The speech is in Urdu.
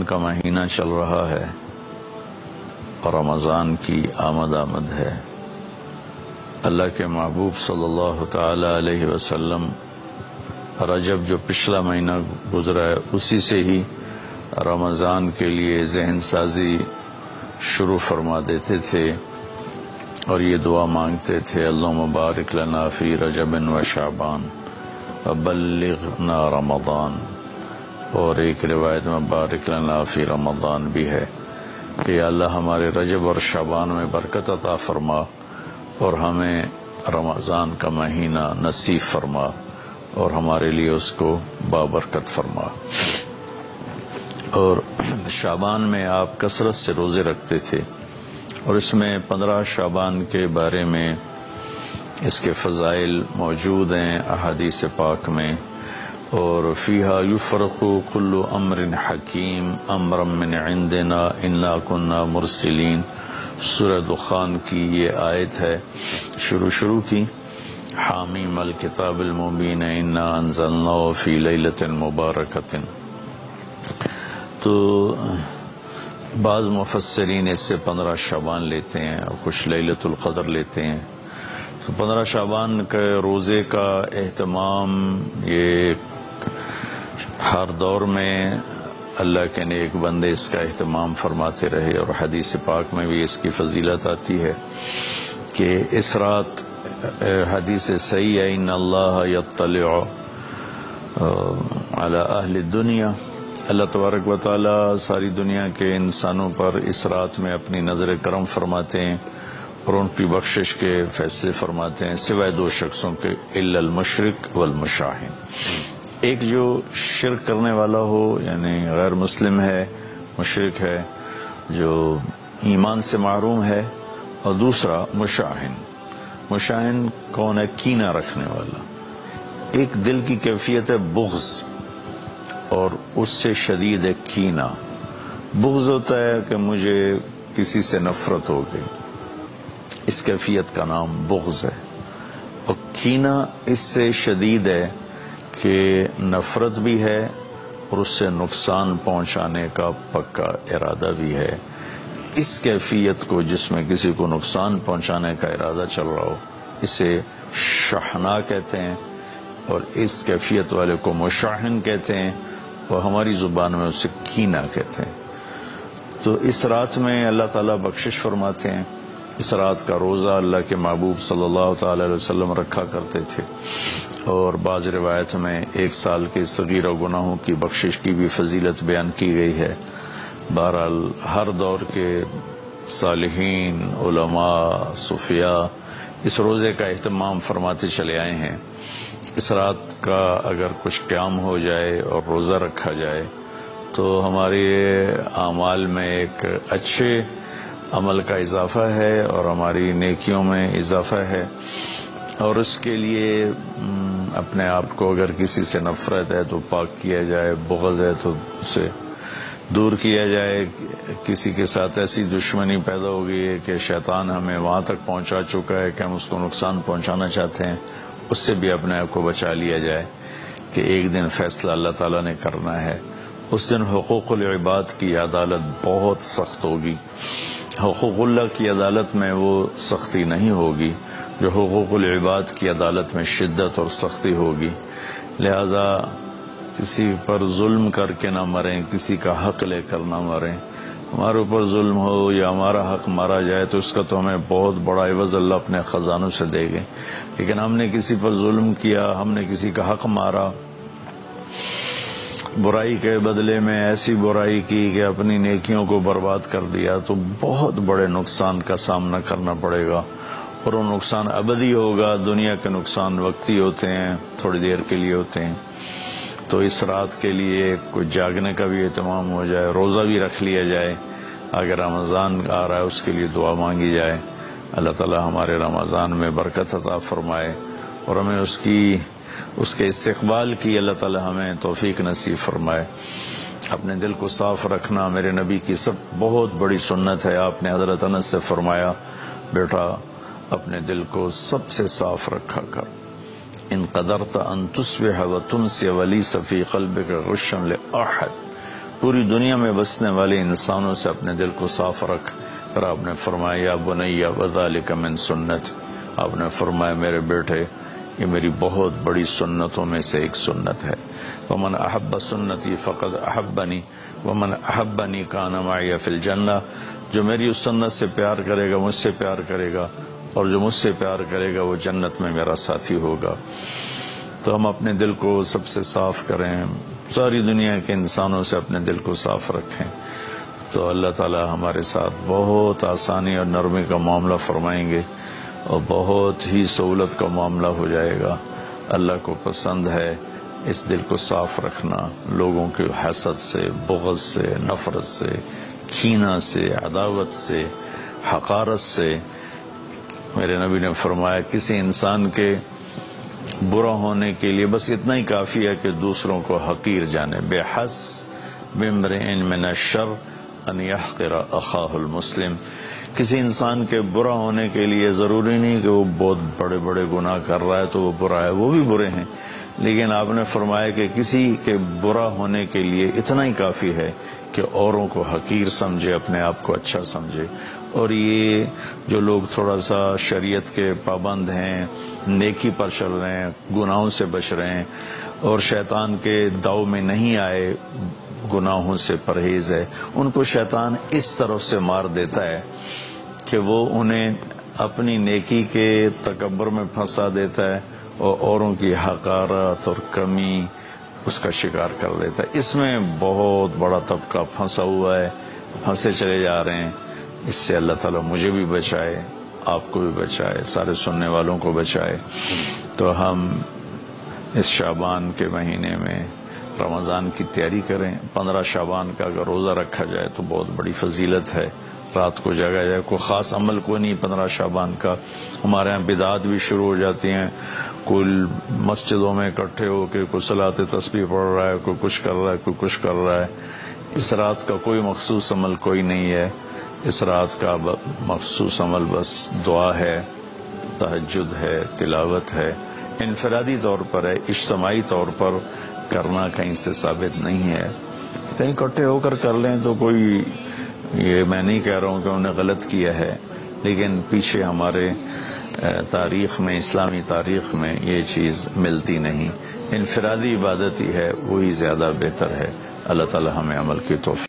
کا مہینہ چل رہا ہے اور رمضان کی آمد ہے۔ اللہ کے محبوب صلی اللہ تعالی علیہ وسلم رجب جو پچھلا مہینہ گزرا ہے اسی سے ہی رمضان کے لیے ذہن سازی شروع فرما دیتے تھے اور یہ دعا مانگتے تھے، اللہم بارک لنا فی رجب و شعبان وبلغنا رمضان، اور ایک روایت میں بارک لنا فی رمضان بھی ہے کہ اللہ ہمارے رجب اور شعبان میں برکت عطا فرما اور ہمیں رمضان کا مہینہ نصیب فرما اور ہمارے لیے اس کو بابرکت فرما۔ اور شعبان میں آپ کثرت سے روزے رکھتے تھے اور اس میں 15 شعبان کے بارے میں اس کے فضائل موجود ہیں احادیث پاک میں، اور فیہا یفرق کل امر حکیم امرا من عندنا انا کنا مرسلین، سورہ دخان کی یہ آیت ہے شروع کی، حامیم الکتاب المبین انا انزلناہ فی لیلۃ مبارکۃ۔ تو بعض مفسرین اس سے 15 شعبان لیتے ہیں اور کچھ لیلۃ القدر لیتے ہیں۔ تو 15 شعبان کے روزے کا اہتمام یہ ہر دور میں اللہ کے نیک بندے اس کا اہتمام فرماتے رہے، اور حدیث پاک میں بھی اس کی فضیلت آتی ہے کہ اس رات حدیث صحیح ہے، ان اللہ یطلع علی اہل الدنیا، اللہ تبارک و تعالی ساری دنیا کے انسانوں پر اس رات میں اپنی نظر کرم فرماتے ہیں اور ان کی بخشش کے فیصلے فرماتے ہیں، سوائے 2 شخصوں کے، الا المشرک والمشاہن، ایک جو شرک کرنے والا ہو یعنی غیر مسلم ہے، مشرک ہے، جو ایمان سے محروم ہے، اور دوسرا مشاہن کون ہے؟ کینہ رکھنے والا، ایک دل کی کیفیت ہے بغض اور اس سے شدید ہے کینہ۔ بغض ہوتا ہے کہ مجھے کسی سے نفرت ہو گئی، اس کیفیت کا نام بغض ہے، اور کینہ اس سے شدید ہے کہ نفرت بھی ہے اور اس سے نقصان پہنچانے کا پکا ارادہ بھی ہے۔ اس کیفیت کو، جس میں کسی کو نقصان پہنچانے کا ارادہ چل رہا ہو، اسے شحناء کہتے ہیں، اور اس کیفیت والے کو مشاحن کہتے ہیں، اور ہماری زبان میں اسے کینہ کہتے ہیں۔ تو اس رات میں اللہ تعالیٰ بخشش فرماتے ہیں۔ اس رات کا روزہ اللہ کے محبوب صلی اللہ تعالی علیہ وسلم رکھا کرتے تھے، اور بعض روایت میں 1 سال کے صغیرہ گناہوں کی بخشش کی بھی فضیلت بیان کی گئی ہے۔ بہرحال ہر دور کے صالحین، علماء، صوفیاء اس روزے کا اہتمام فرماتے چلے آئے ہیں۔ اس رات کا اگر کچھ قیام ہو جائے اور روزہ رکھا جائے تو ہمارے اعمال میں ایک اچھے عمل کا اضافہ ہے اور ہماری نیکیوں میں اضافہ ہے، اور اس کے لیے اپنے آپ کو اگر کسی سے نفرت ہے تو پاک کیا جائے، بغض ہے تو اسے دور کیا جائے، کسی کے ساتھ ایسی دشمنی پیدا ہو گئی ہے کہ شیطان ہمیں وہاں تک پہنچا چکا ہے کہ ہم اس کو نقصان پہنچانا چاہتے ہیں، اس سے بھی اپنے آپ کو بچا لیا جائے کہ ایک دن فیصلہ اللہ تعالیٰ نے کرنا ہے۔ اس دن حقوق العباد کی عدالت بہت سخت ہوگی، حقوق اللہ کی عدالت میں وہ سختی نہیں ہوگی جو حقوق العباد کی عدالت میں شدت اور سختی ہوگی۔ لہذا کسی پر ظلم کر کے نہ مریں، کسی کا حق لے کر نہ مریں۔ ہمارے اوپر ظلم ہو یا ہمارا حق مارا جائے تو اس کا تو ہمیں بہت بڑا عوض اللہ اپنے خزانوں سے دے گے، لیکن ہم نے کسی پر ظلم کیا، ہم نے کسی کا حق مارا، برائی کے بدلے میں ایسی برائی کی کہ اپنی نیکیوں کو برباد کر دیا، تو بہت بڑے نقصان کا سامنا کرنا پڑے گا، اور وہ نقصان ابدی ہوگا۔ دنیا کے نقصان وقتی ہوتے ہیں، تھوڑی دیر کے لیے ہوتے ہیں۔ تو اس رات کے لیے کچھ جاگنے کا بھی اہتمام ہو جائے، روزہ بھی رکھ لیا جائے، اگر رمضان آ رہا ہے اس کے لیے دعا مانگی جائے، اللہ تعالی ہمارے رمضان میں برکت عطا فرمائے اور ہمیں اس کے استقبال کی اللہ تعالی ہمیں توفیق نصیب فرمائے۔ اپنے دل کو صاف رکھنا میرے نبی کی بہت بڑی سنت ہے۔ آپ نے حضرت انس سے فرمایا، بیٹا اپنے دل کو سب سے صاف رکھا کر، ان قدرت ان تصبح وتمسی ولیس فی قلبک غشا لاحد پوری دنیا میں بسنے والے انسانوں سے اپنے دل کو صاف رکھ. پھر آپ نے فرمایا یا بنیا وذالک من سنت، آپ نے فرمایا میرے بیٹے یہ میری بہت بڑی سنتوں میں سے ایک سنت ہے. ومن احب سنتی فقد احبنی ومن احبنی کان معی فی الجنہ، جو میری اس سنت سے پیار کرے گا مجھ سے پیار کرے گا، اور جو مجھ سے پیار کرے گا وہ جنت میں میرا ساتھی ہوگا. تو ہم اپنے دل کو سب سے صاف کریں، ساری دنیا کے انسانوں سے اپنے دل کو صاف رکھیں، تو اللہ تعالی ہمارے ساتھ بہت آسانی اور نرمی کا معاملہ فرمائیں گے اور بہت ہی سہولت کا معاملہ ہو جائے گا. اللہ کو پسند ہے اس دل کو صاف رکھنا، لوگوں کے حسد سے، بغض سے، نفرت سے، کینہ سے، عداوت سے، حقارت سے. میرے نبی نے فرمایا کسی انسان کے برا ہونے کے لیے بس اتنا ہی کافی ہے کہ دوسروں کو حقیر جانے. بحسب امرئ من الشر ان يحقر اخاہ المسلم. کسی انسان کے برا ہونے کے لیے ضروری نہیں کہ وہ بہت بڑے بڑے گناہ کر رہا ہے تو وہ برا ہے، وہ بھی برے ہیں، لیکن آپ نے فرمایا کہ کسی کے برا ہونے کے لیے اتنا ہی کافی ہے کہ اوروں کو حقیر سمجھے، اپنے آپ کو اچھا سمجھے. اور یہ جو لوگ تھوڑا سا شریعت کے پابند ہیں، نیکی پر چل رہے ہیں، گناہوں سے بچ رہے ہیں اور شیطان کے داؤ میں نہیں آئے، گناہوں سے پرہیز ہے، ان کو شیطان اس طرف سے مار دیتا ہے کہ وہ انہیں اپنی نیکی کے تکبر میں پھنسا دیتا ہے اور اوروں کی حقارت اور کمی اس کا شکار کر دیتا ہے. اس میں بہت بڑا طبقہ پھنسا ہوا ہے، پھنسے چلے جا رہے ہیں. اس سے اللہ تعالیٰ مجھے بھی بچائے، آپ کو بھی بچائے، سارے سننے والوں کو بچائے. تو ہم اس شعبان کے مہینے میں رمضان کی تیاری کریں. 15 شعبان کا اگر روزہ رکھا جائے تو بہت بڑی فضیلت ہے. رات کو جگا جائے، کوئی خاص عمل کوئی نہیں 15 شعبان کا. ہمارے ہاں بدعات بھی شروع ہو جاتی ہیں، کوئی مسجدوں میں اکٹھے ہو کے کوئی صلاۃ تسبیح پڑھ رہا ہے، کوئی کچھ کر رہا ہے، کوئی کچھ کر رہا ہے. اس رات کا کوئی مخصوص عمل کوئی نہیں ہے. اس رات کا مخصوص عمل بس دعا ہے، تہجد ہے، تلاوت ہے. انفرادی طور پر ہے، اجتماعی طور پر کرنا کہیں سے ثابت نہیں ہے. کہیں اکٹھے ہو کر لیں تو کوئی، یہ میں نہیں کہہ رہا ہوں کہ انہیں غلط کیا ہے، لیکن پیچھے ہمارے تاریخ میں، اسلامی تاریخ میں یہ چیز ملتی نہیں. انفرادی عبادت ہی ہے، وہی زیادہ بہتر ہے. اللہ تعالی ہمیں عمل کی توفیق